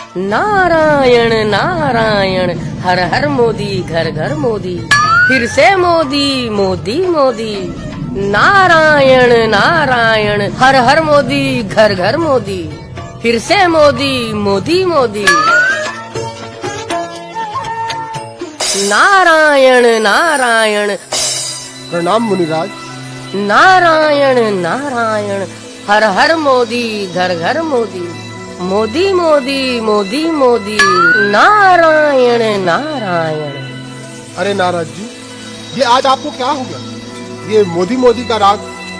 नारायण नारायण हर हर मोदी घर घर मोदी, फिर से मोदी मोदी मोदी। नारायण नारायण हर हर मोदी घर घर मोदी, फिर से मोदी मोदी मोदी। नारायण नारायण। प्रणाम मुनिराज। नारायण नारायण हर हर मोदी घर घर मोदी, मोदी मोदी मोदी मोदी। नारायण नारायण। अरे नारद जी, ये आज आपको क्या हो गया? ये मोदी मोदी का राग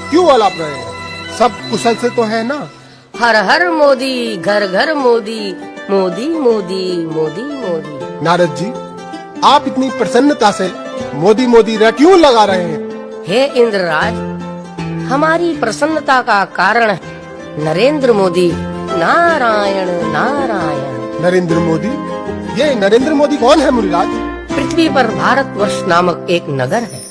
क्यों आलाप रहे हैं? सब कुशल से तो है ना? हर हर मोदी घर घर मोदी, मोदी मोदी मोदी मोदी। नारद जी, आप इतनी प्रसन्नता से मोदी मोदी रा क्यों लगा रहे हैं? हे इंद्रराज, हमारी प्रसन्नता का कारण है नरेंद्र मोदी। नारायण नारायण। नरेंद्र मोदी? ये नरेंद्र मोदी कौन है मुनिराज? पृथ्वी पर भारतवर्ष नामक एक नगर है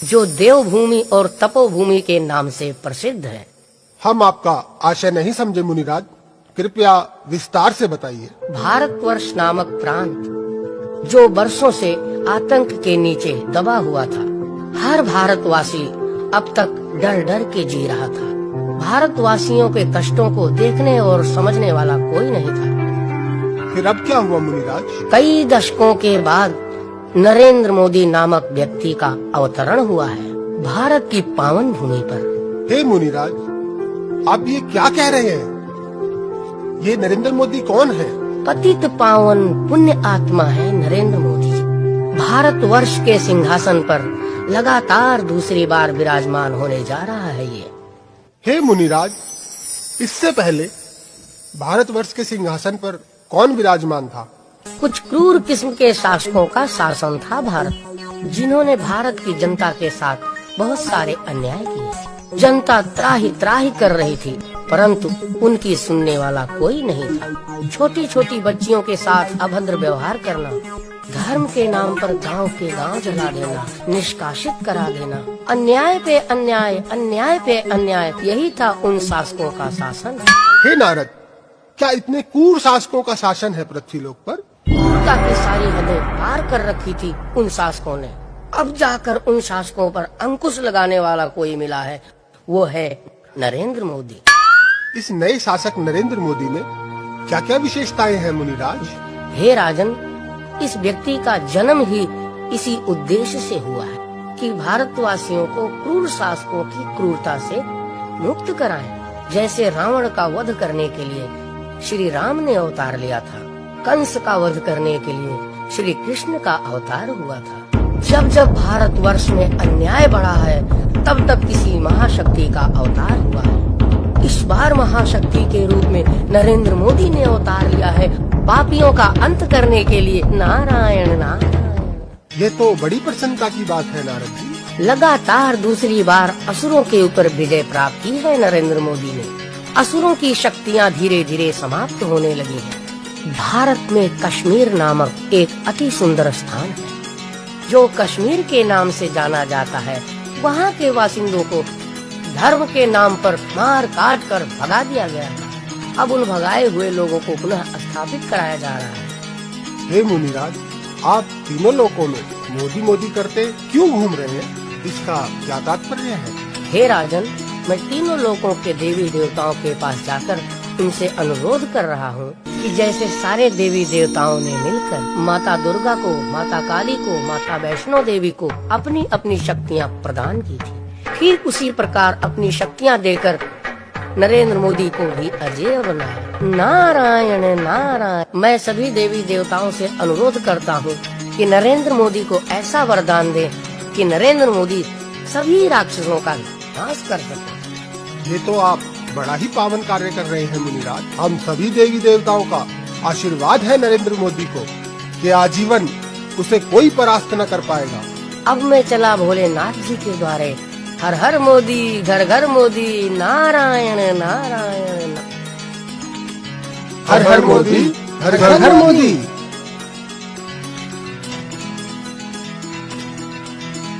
जो देवभूमि और तपोभूमि के नाम से प्रसिद्ध है। हम आपका आशय नहीं समझे मुनिराज, कृपया विस्तार से बताइए। भारतवर्ष नामक प्रांत जो वर्षों से आतंक के नीचे दबा हुआ था, हर भारतवासी अब तक डर डर के जी रहा था। भारतवासियों के कष्टों को देखने और समझने वाला कोई नहीं था। फिर अब क्या हुआ मुनिराज? कई दशकों के बाद नरेंद्र मोदी नामक व्यक्ति का अवतरण हुआ है भारत की पावन भूमि पर। हे मुनिराज, आप ये क्या कह रहे हैं? ये नरेंद्र मोदी कौन है? पतित पावन पुण्य आत्मा है नरेंद्र मोदी। भारतवर्ष के सिंहासन पर लगातार दूसरी बार विराजमान होने जा रहा है ये। हे मुनिराज, इससे पहले भारतवर्ष के सिंहासन पर कौन विराजमान था? कुछ क्रूर किस्म के शासकों का शासन था भारत, जिन्होंने भारत की जनता के साथ बहुत सारे अन्याय किए। जनता त्राही त्राही कर रही थी, परंतु उनकी सुनने वाला कोई नहीं था। छोटी छोटी बच्चियों के साथ अभद्र व्यवहार करना, धर्म के नाम पर गांव के गांव जला देना, निष्कासित करा देना, अन्याय पे अन्याय, अन्याय पे अन्याय, यही था उन शासकों का शासन। हे नारद, क्या इतने क्रूर शासकों का शासन है पृथ्वी लोक पर? क्रूरता की सारी हदें पार कर रखी थी उन शासकों ने। अब जाकर उन शासकों पर अंकुश लगाने वाला कोई मिला है, वो है नरेंद्र मोदी। इस नए शासक नरेंद्र मोदी में क्या क्या विशेषताएं हैं मुनिराज? हे राजन, इस व्यक्ति का जन्म ही इसी उद्देश्य से हुआ है कि भारतवासियों को क्रूर शासकों की क्रूरता से मुक्त कराएं। जैसे रावण का वध करने के लिए श्री राम ने अवतार लिया था, कंस का वध करने के लिए श्री कृष्ण का अवतार हुआ था। जब जब भारतवर्ष में अन्याय बढ़ा है, तब तब किसी महाशक्ति का अवतार हुआ है। इस बार महाशक्ति के रूप में नरेंद्र मोदी ने अवतार लिया है पापियों का अंत करने के लिए। नारायण नारायण। ये तो बड़ी प्रसन्नता की बात है नारद जी। लगातार दूसरी बार असुरों के ऊपर विजय प्राप्त की है नरेंद्र मोदी ने। असुरों की शक्तियां धीरे धीरे समाप्त होने लगी हैं। भारत में कश्मीर नामक एक अति सुंदर स्थान है जो कश्मीर के नाम से जाना जाता है। वहाँ के बासिंदों को धर्म के नाम पर मार काट कर भगा दिया गया था। अब उन भगाए हुए लोगों को पुनः स्थापित कराया जा रहा है। हे मुनिराज, आप तीनों लोकों में मोदी मोदी करते क्यों घूम रहे हैं? इसका क्या तात्पर्य है? हे राजन, मैं तीनों लोकों के देवी देवताओं के पास जाकर उनसे अनुरोध कर रहा हूँ कि जैसे सारे देवी देवताओं ने मिलकर माता दुर्गा को, माता काली को, माता वैष्णो देवी को अपनी अपनी शक्तियाँ प्रदान की थी, फिर उसी प्रकार अपनी शक्तियाँ देकर नरेंद्र मोदी को भी अजय बनाए। नारायण नारायण। मैं सभी देवी देवताओं से अनुरोध करता हूँ कि नरेंद्र मोदी को ऐसा वरदान दे कि नरेंद्र मोदी सभी राक्षसों का नाश कर सके। ये तो आप बड़ा ही पावन कार्य कर रहे हैं मुनिराज। हम सभी देवी देवताओं का आशीर्वाद है नरेंद्र मोदी को कि आजीवन उसे कोई परास्त न कर पाएगा। अब मैं चला भोलेनाथ जी के द्वारे। हर हर मोदी घर घर मोदी। नारायण नारायण। हर हर मोदी, घर घर मोदी।